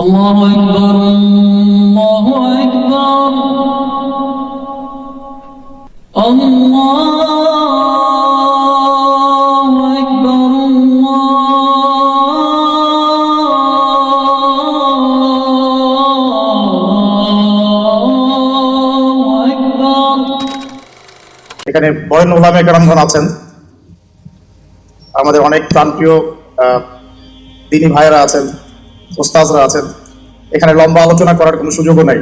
আল্লাহু আকবার, আল্লাহু আকবার, আল্লাহু আকবার, আল্লাহু আকবার। এখানে বরেণ্য ওলামায়ে কেরামগণ আছেন, আমাদের অনেক প্রান্তীয় দিনী ভাইয়েরা আছেন, ওস্তাজরা আছেন। এখানে লম্বা আলোচনা করার কোনো সুযোগও নাই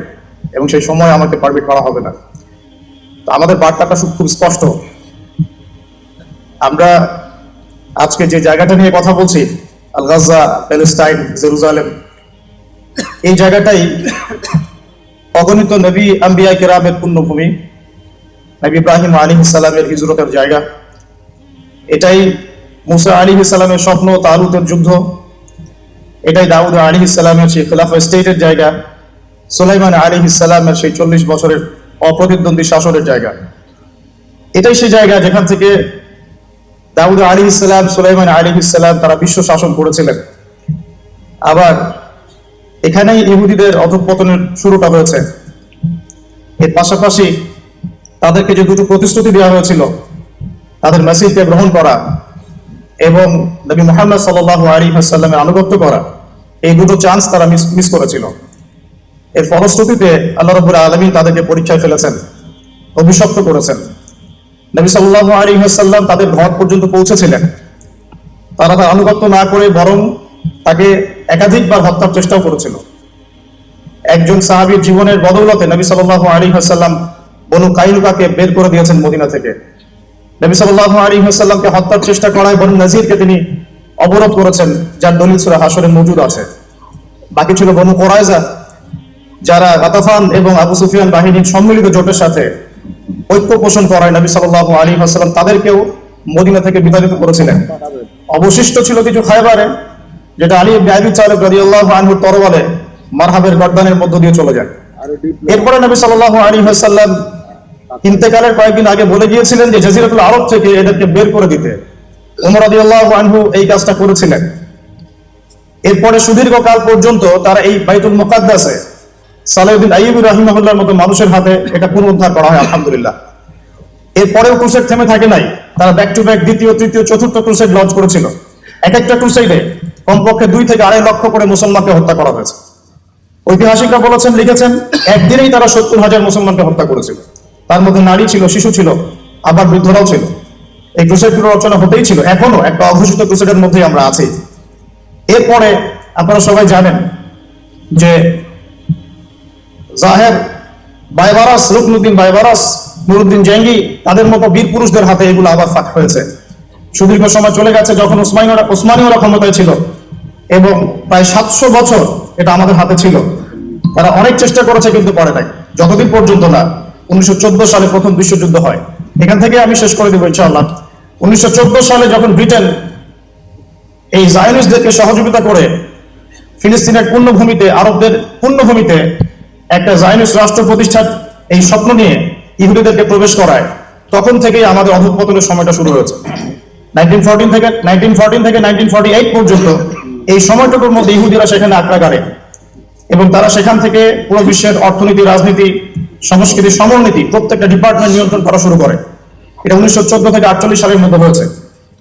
এবং সেই সময় আমাকে পারমিট করা হবে না। তো আমাদের বার্তাটা খুব স্পষ্ট। আমরা আজকে যে জায়গাটা নিয়ে কথা বলছি, আল গাজা, প্যালেস্টাইন, জেরুজালেম, এই জায়গাটাই অগণিত নবী আম্বিয়া কেরামের পুণ্যভূমি, নবী ইব্রাহিম আলাইহিস সালামের হিজরতের জায়গা। এটাই মুসা আলাইহিস সালামের স্বপ্ন, তালুতের যুদ্ধ। এটাই দাউদ আলাইহিস সালামের সেই খেলাফা স্টেটের জায়গা, সুলাইমান আলাইহিস সালামের সেই 40 বছরের অপ্রতিদ্বন্দ্বী শাসনের জায়গা। এটাই সেই জায়গা যেখান থেকে দাউদ আলাইহিস সালাম, সুলাইমান আলাইহিস সালাম তারা বিশ্ব শাসন করেছিলেন। আবার এখানেই ইহুদিদের অধঃপতনের শুরুটা হয়েছে। এর পাশাপাশি তাদেরকে যে দুটো প্রতিশ্রুতি দেওয়া হয়েছিল, তাদের মেসিজকে গ্রহণ করা এবং নবী মুহাম্মদ সাল্লাল্লাহু আলাইহি ওয়াসাল্লামের আনুগত্য করা, এই দুটো চান্স তারা মিস করেছিল। এর ফলশ্রুতিতে আল্লাহ রাব্বুল আলামিন তাদেরকে পরীক্ষায় ফেলেছেন, অভিশপ্ত করেছেন। নবী সাল্লাল্লাহু আলাইহি ওয়াসাল্লাম তাদের ঘর পর্যন্ত পৌঁছেছিলেন। তারা তার আনুগত্য না করে বরং তাকে একাধিকবার হত্যার চেষ্টাও করেছিল। একজন সাহাবীর জীবনের বদৌলতে নবী সাল্লাল্লাহু আলাইহি ওয়াসাল্লাম বনু কাইনুকাকে বের করে দিয়েছেন মদিনা থেকে। নবী সাল্লাল্লাহু আলাইহি ওয়াসাল্লামকে হত্যার চেষ্টা করায় বনু নাজিরকে তিনি অবরোধ করেছেন, যার দলিল সূরা হাশরে মওজুদ আছে। বাকি ছিল বনু কুরাইজা, যারা গাতাফান এবং আবু সুফিয়ান বাহিনীর সম্মিলিত জোটের সাথে ঐক্য পোষণ করায় নবী সাল্লাল্লাহু আলাইহি ওয়াসাল্লাম তাদেরকেও মদিনা থেকে বিতাড়িত করেছিলেন। অবশিষ্ট ছিল কিছু খায়বারে, যেটা আলী ইবনে আবি তালিব রাদিয়াল্লাহু আনহুর তরবারে মারহাবের গর্দানের মধ্য দিয়ে চলে যায়। এরপরে নবী সাল্লাল্লাহু আলাইহি ওয়াসাল্লাম ইন্তেকালের কয়েকদিন আগে বলে গিয়েছিলেন যে জাজিরাতুল আরব থেকে এদেরকে বের করে দিতে। ওমর রাদিয়াল্লাহু আনহু এই কাজটা করেছিলেন। এরপরে সুদীর্ঘকাল পর্যন্ত তারা এই বাইতুল মুকাদ্দাসে সালাউদ্দিন আইয়ুবী রাহিমাহুল্লাহর মতো মানুষের হাতে এটা পুনরুদ্ধার করা হয়, আলহামদুলিল্লাহ। এরপরেও ক্রুসেড থেমে থাকে নাই। তারা ব্যাক টু ব্যাক দ্বিতীয়, তৃতীয়, চতুর্থ ক্রুসেড লঞ্চ করেছিল। এক একটা ক্রুসেডে কমপক্ষে 2 থেকে 2.5 লক্ষ করে মুসলমানকে হত্যা করা হয়েছে। ঐতিহাসিকরা বলেছেন, লিখেছেন, একদিনেই তারা 70,000 মুসলমানকে হত্যা করেছিল। তার মধ্যে নারী ছিল, শিশু ছিল, আবার বৃদ্ধরাও ছিল। এই ক্রুসেডগুলো রচনা হতেই ছিল। এখনো একটা অঘোষিত ক্রুসেডের মধ্যেই আমরা আছি। এরপরে আপনারা সবাই জানেন যে জাহের বাইবারাস, রুকনুদ্দিন বাইবারাস, নুরুদ্দিন জেঙ্গি, তাদের মতো বীর পুরুষদের হাতে এগুলো আবার ফাঁক হয়েছে। সুদীর্ঘ সময় চলে গেছে যখন উসমানীয়রা ক্ষমতায় ছিল এবং প্রায় 700 বছর এটা আমাদের হাতে ছিল। তারা অনেক চেষ্টা করেছে কিন্তু পারে নাই, যতদিন পর্যন্ত না 1914 সালে প্রথম বিশ্বযুদ্ধ হয়। এখান থেকে আমি শেষ করে দেবো ইনশাআল্লাহ। 1914 সালে যখন ব্রিটেন এই জায়নিস্টদেরকে সহযোগিতা করে ফিলিস্তিনের পুণ্যভূমিতে, আরবদের পুণ্যভূমিতে একটা জায়নিস্ট রাষ্ট্র প্রতিষ্ঠার এই স্বপ্ন নিয়ে ইহুদিদেরকে প্রবেশ করায়, তখন থেকেই আমাদের অধঃপতনের সময়টা শুরু হয়েছে। 1914 থেকে 1948 পর্যন্ত এই সময়টুকুর মধ্যে ইহুদিরা সেখানে আক্রা গাড়ে এবং তারা সেখান থেকে পুরো বিশ্বের অর্থনীতি, রাজনীতি, সংস্কৃতি, সমরনীতি প্রত্যেকটা ডিপার্টমেন্ট নিয়ন্ত্রণ করা শুরু করে। এটা 1914 থেকে 48 সালের মধ্যে হয়েছে।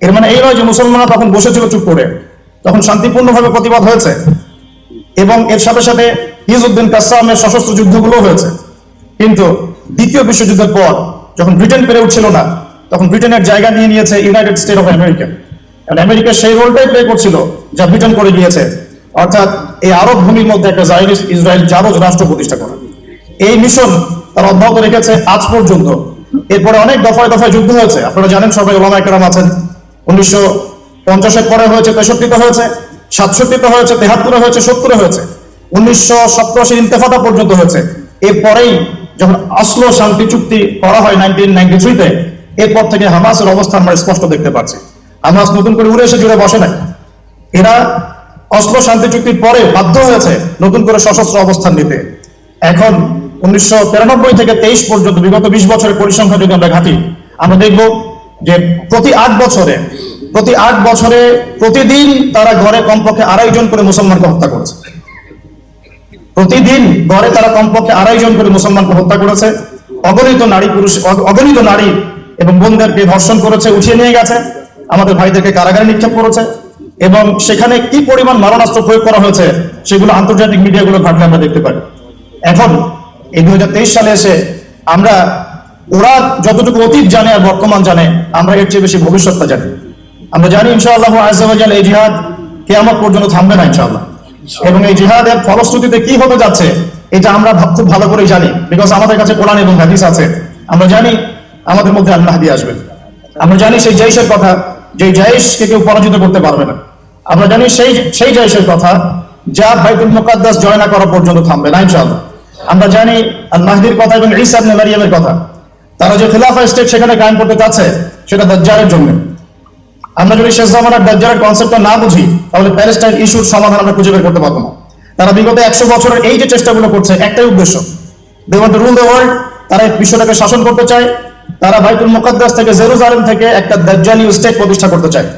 এর মানে এই নয় যে মুসলমানরা তখন বসেছিল চুপ করে, তখন শান্তিপূর্ণভাবে প্রতিবাদ হয়েছে এবং এর সাথে সাথে ইজউদ্দিন কাসসামের সশস্ত্র যুদ্ধগুলো হয়েছে। কিন্তু দ্বিতীয় বিশ্বযুদ্ধের পর যখন ব্রিটেন পেরে উঠছিল না, তখন ব্রিটেনের জায়গা নিয়ে নিয়েছে United state of America. America সেই রোলটাই প্লে করছিল যা ব্রিটেন করে গিয়েছে, অর্থাৎ এই আরব ভূমির মধ্যে একটা জায়নিস্ট ইসরায়েল জারজ রাষ্ট্র প্রতিষ্ঠা করা। এই মিশন তারা অব্যাহত রেখেছে আজ পর্যন্ত। এরপরে অনেক দফায় দফায় যুদ্ধ হয়েছে, আপনারা জানেন, সবাই ওলামায়ে কেরাম আছেন। 1950-এর পরে হয়েছে, 63-তে হয়েছে, 67-তে হয়েছে, 73-এ হয়েছে, 70-এ হয়েছে, 1987 ইন্তেফাদা পর্যন্ত হয়েছে। এরপরেই যখন অসলো শান্তি চুক্তি করা হয় 1993-তে, এরপর থেকে হামাসের অবস্থান আমরা স্পষ্ট দেখতে পাচ্ছি। হামাস নতুন করে উড়ে এসে জুড়ে বসে নাই। এরা অসলো শান্তি চুক্তির পরে বাধ্য হয়েছে নতুন করে সশস্ত্র অবস্থান নিতে। এখন 1993 থেকে 23 পর্যন্ত বিগত 20 বছরের পরিসংখ্যান যদি আমরা ঘাঁটি, আমরা দেখব যে প্রতি 8 বছরে প্রতিদিন তারা ঘরে কমপক্ষে 2.5 জন করে মুসলমানকে হত্যা করেছে। প্রতিদিন গড়ে তারা কমপক্ষে 2.5 জন করে মুসলমানকে হত্যা করেছে, অগণিত নারী এবং বোনদেরকে ধর্ষণ করেছে, উঠিয়ে নিয়ে গেছে, আমাদের ভাইদেরকে কারাগারে নিক্ষেপ করেছে, এবং সেখানে কি পরিমাণ মারণাস্ত্র প্রয়োগ করা হয়েছে সেগুলো আন্তর্জাতিক মিডিয়াগুলো ঘাটলে আমরা দেখতে পাই। এখন এই 2023 সালে এসে আমরা ওরা যতটুকু অতীত জানে আর বর্তমান জানে, আমরা এর চেয়ে বেশি ভবিষ্যৎটা জানি। আমরা জানি ইনশাআল্লাহ আযজা ওয়া জাল এই জিহাদ কিয়ামত পর্যন্ত থামবে না ইনশাআল্লাহ, এবং এই জিহাদের ফলশ্রুতিতে কি হতে যাচ্ছে এটা আমরা খুব ভালো করেই জানি, বিকজ আমাদের কাছে কোরআন এবং হাদিস আছে। আমরা জানি আমাদের মধ্যে আল মাহদী আসবে, আমরা জানি সেই জাইশের কথা, যে জাইশকে কেউ পরাজিত করতে পারবে না। আমরা জানি সেই জাইশের কথা যা বাইতুল মুকাদ্দাস জয় না করা পর্যন্ত থামবে না ইনশাআল্লাহ। আমরা জানি আল মাহদীর কথা এবং ঈসা ইবনে মারইয়ামের কথা, তারা যে খেলাফা স্টেট সেখানে কায়েম করতে চাচ্ছে সেটা দাজ্জালের জন্য। আমরা যদি শেষ জামানার দাজ্জালের কনসেপ্টটা না বুঝি তাহলে প্যালেস্টাইন ইস্যুর সমাধান আমরা খুঁজে বের করতে পারবো না। তারা বিগত 100 বছরের এই যে চেষ্টাগুলো করছে, একটাই উদ্দেশ্য, they want to rule the world. তারা এই বিশ্বটাকে শাসন করতে চায়, তারা বাইতুল মুকাদ্দাস থেকে জেরুজালেম থেকে একটা দাজ্জালি স্টেট প্রতিষ্ঠা করতে চায়,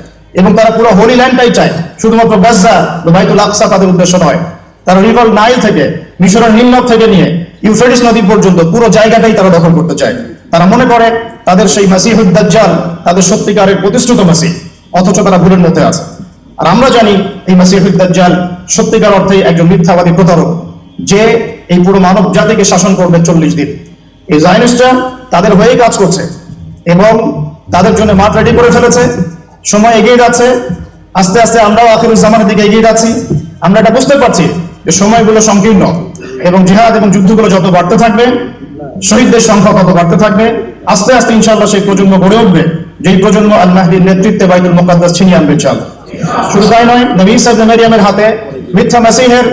এবং তারা পুরো হোলি ল্যান্ডটাই চায়, শুধুমাত্র গাজা বা বাইতুল আকসা তাদের উদ্দেশ্য নয়। তারা রিভার নাইল থেকে মিশরের নীলনদ থেকে নিয়ে ইউফ্রেটিস নদী পর্যন্ত পুরো জায়গাটাই তারা দখল করতে চায়। তারা মনে করে তাদের সেই মাসিহুদ দাজ্জাল তাদের সত্যিকারের প্রতিষ্ঠিত মাসিহ, অথচ তারা ভুলের মধ্যে আছে। আর আমরা জানি এই মাসিহুদ দাজ্জাল সত্যিকার অর্থে একজন মিথ্যাবাদী প্রতারক, যে এই পুরো মানব জাতিকে শাসন করবে 40 দিন। এই জায়নিস্টরা তাদের হয়েই কাজ করছে এবং তাদের জন্য মাঠ রেডি করে ফেলেছে। সময় এগিয়ে যাচ্ছে, আস্তে আস্তে আমরাও আখিরুজ জামানের দিকে এগিয়ে যাচ্ছি। আমরা এটা বুঝতে পারছি যে সময়গুলো সংকীর্ণ, এবং জিহাদ এবং যুদ্ধগুলো যত বাড়তে থাকবে, শহীদদের সংখ্যা তত বাড়তে থাকবে। আস্তে আস্তে ইনশাআল্লাহ সেই প্রজন্ম গড়ে উঠবে, যেই প্রজন্ম আল মাহদীর নেতৃত্বে বাইতুল মুকাদ্দাস ছিনিয়ে আনবে ইনশাআল্লাহ। শুধু তাই নয়, নবী ঈসা ইবনে মারইয়ামের হাতে মিথ্যা মাসিহের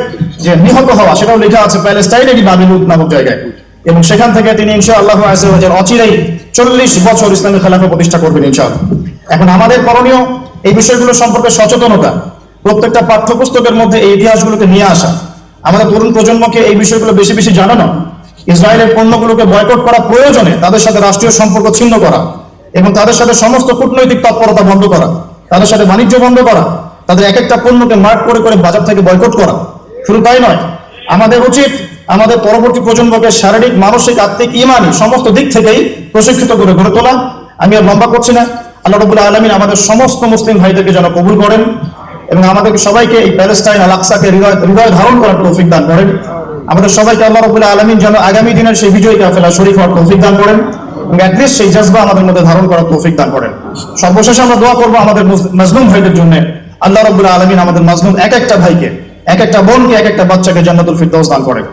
যে নিহত হওয়া, সেটাও লেখা আছে প্যালেস্টাইনের বাবিলুদ নামক জায়গায়, এবং সেখান থেকে তিনি ইনশাআল্লাহ আযজা ওয়া জাল অচিরেই 40 বছর ইসলামের খেলাফত প্রতিষ্ঠা করবেন ইনশাআল্লাহ। এখন আমাদের করণীয় এই বিষয়গুলো সম্পর্কে সচেতনতা, প্রত্যেকটা পাঠ্যপুস্তকের মধ্যে এই ইতিহাসগুলোকে নিয়ে আসা, আমাদের তরুণ প্রজন্মকে এই বিষয়গুলো বেশি বেশি জানানো, ইসরায়েলের পণ্যগুলোকে বয়কট করা প্রয়োজনে তাদের সাথে রাষ্ট্রীয় সম্পর্ক ছিন্ন করা, এবং তাদের সাথে সমস্ত কূটনৈতিক তৎপরতা বন্ধ করা, তাদের সাথে বাণিজ্য বন্ধ করা, তাদের এক একটা পণ্যকে মার্ক করে করে বাজার থেকে বয়কট করা। শুধু তাই নয়, আমাদের উচিত আমাদের পরবর্তী প্রজন্মকে শারীরিক, মানসিক, আত্মিক, ঈমানি সমস্ত দিক থেকেই প্রশিক্ষিত করে গড়ে তোলা। আমি আর লম্বা করছি না। আল্লাহ রাব্বুল আলামিন আমাদের সমস্ত মুসলিম ভাইদেরকে যেন কবুল করেন, এবং আমাদের সবাইকে এই প্যালেস্টাইন আল আকসাকে হৃদয় ধারণ করার তৌফিক দান করেন। আমাদের সবাইকে আল্লাহ রাব্বুল আলামিন যেন আগামী দিনের সেই বিজয়ী কাফেলা শরীক হওয়ার তৌফিক দান করেন, এবং অ্যাটলিস্ট সেই জজবা আমাদের মধ্যে ধারণ করার তৌফিক দান করেন। সর্বশেষে আমরা দোয়া করবো আমাদের মাজলুম ভাইদের জন্য। আল্লাহ রাব্বুল আলামিন আমাদের মাজলুম এক একটা ভাইকে, এক একটা বোনকে, এক একটা বাচ্চাকে জান্নাতুল ফিরদাউস দান করেন।